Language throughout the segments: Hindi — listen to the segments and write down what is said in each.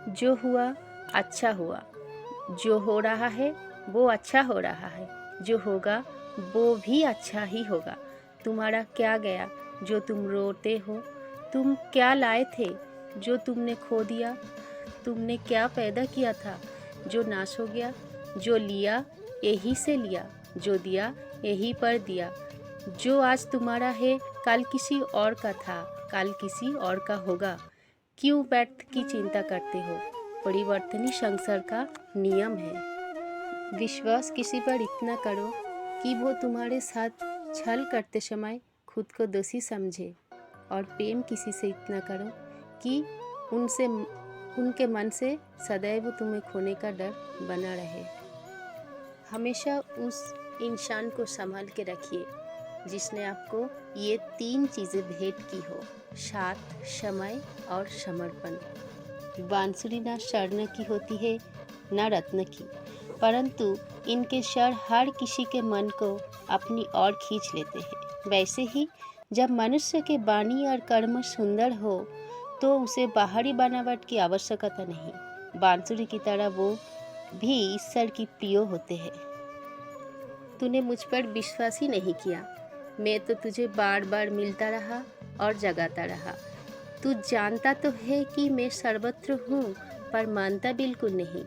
जो हुआ अच्छा हुआ, जो हो रहा है वो अच्छा हो रहा है, जो होगा वो भी अच्छा ही होगा। तुम्हारा क्या गया जो तुम रोते हो? तुम क्या लाए थे जो तुमने खो दिया? तुमने क्या पैदा किया था जो नाश हो गया? जो लिया यही से लिया, जो दिया यही पर दिया। जो आज तुम्हारा है कल किसी और का था, कल किसी और का होगा। क्यों व्यर्थ की चिंता करते हो? परिवर्तनीय संसार का नियम है। विश्वास किसी पर इतना करो कि वो तुम्हारे साथ छल करते समय खुद को दोषी समझे, और प्रेम किसी से इतना करो कि उनके मन से सदैव तुम्हें खोने का डर बना रहे। हमेशा उस इंसान को संभाल के रखिए जिसने आपको ये 3 चीज़ें भेंट की हो: साथ, समय और समर्पण। बांसुरी ना स्वर्ण की होती है ना रत्न की, परंतु इनके स्वर हर किसी के मन को अपनी ओर खींच लेते हैं। वैसे ही जब मनुष्य के वाणी और कर्म सुंदर हो तो उसे बाहरी बनावट की आवश्यकता नहीं। बांसुरी की तरह वो भी ईश्वर की प्रिय होते हैं। तूने मुझ पर विश्वास ही नहीं किया। मैं तो तुझे बार बार मिलता रहा और जगाता रहा। तू जानता तो है कि मैं सर्वत्र हूँ, पर मानता बिल्कुल नहीं।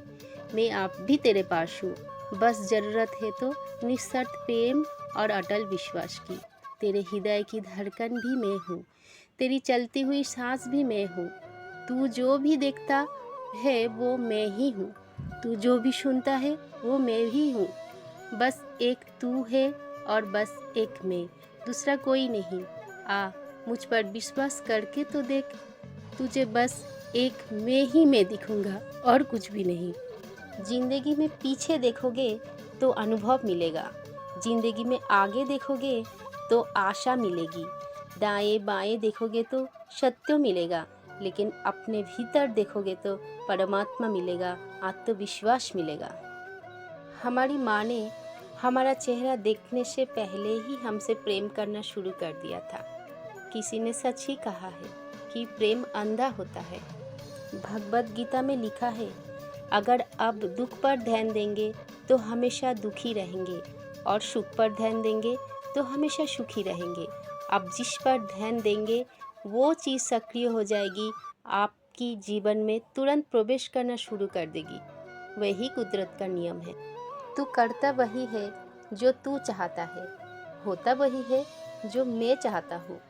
मैं आप भी तेरे पास हूँ, बस ज़रूरत है तो निस्वार्थ प्रेम और अटल विश्वास की। तेरे हृदय की धड़कन भी मैं हूँ, तेरी चलती हुई सांस भी मैं हूँ। तू जो भी देखता है वो मैं ही हूँ, तू जो भी सुनता है वो मैं ही हूँ। बस एक तू है और बस एक मैं, दूसरा कोई नहीं। आ, मुझ पर विश्वास करके तो देख, तुझे बस एक मैं दिखूंगा और कुछ भी नहीं। जिंदगी में पीछे देखोगे तो अनुभव मिलेगा, जिंदगी में आगे देखोगे तो आशा मिलेगी, दाएं बाएं देखोगे तो सत्य मिलेगा, लेकिन अपने भीतर देखोगे तो परमात्मा मिलेगा, आत्मविश्वास मिलेगा। हमारी माँ ने हमारा चेहरा देखने से पहले ही हमसे प्रेम करना शुरू कर दिया था। किसी ने सच ही कहा है कि प्रेम अंधा होता है। भगवद गीता में लिखा है, अगर अब दुख पर ध्यान देंगे तो हमेशा दुखी रहेंगे, और सुख पर ध्यान देंगे तो हमेशा सुखी रहेंगे। अब जिस पर ध्यान देंगे वो चीज़ सक्रिय हो जाएगी, आपकी जीवन में तुरंत प्रवेश करना शुरू कर देगी। वही कुदरत का नियम है। तू करता वही है जो तू चाहता है, होता वही है जो मैं चाहता हूँ।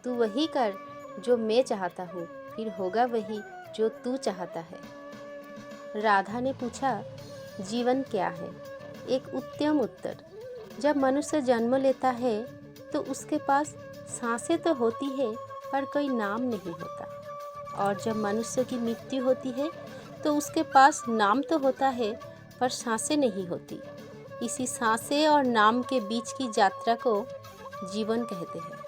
तू वही कर जो मैं चाहता हूँ, फिर होगा वही जो तू चाहता है। राधा ने पूछा, जीवन क्या है? एक उत्तम उत्तर। जब मनुष्य जन्म लेता है तो उसके पास सांसें तो होती है पर कोई नाम नहीं होता, और जब मनुष्य की मृत्यु होती है तो उसके पास नाम तो होता है पर सांसें नहीं होती। इसी सांसें और नाम के बीच की यात्रा को जीवन कहते हैं।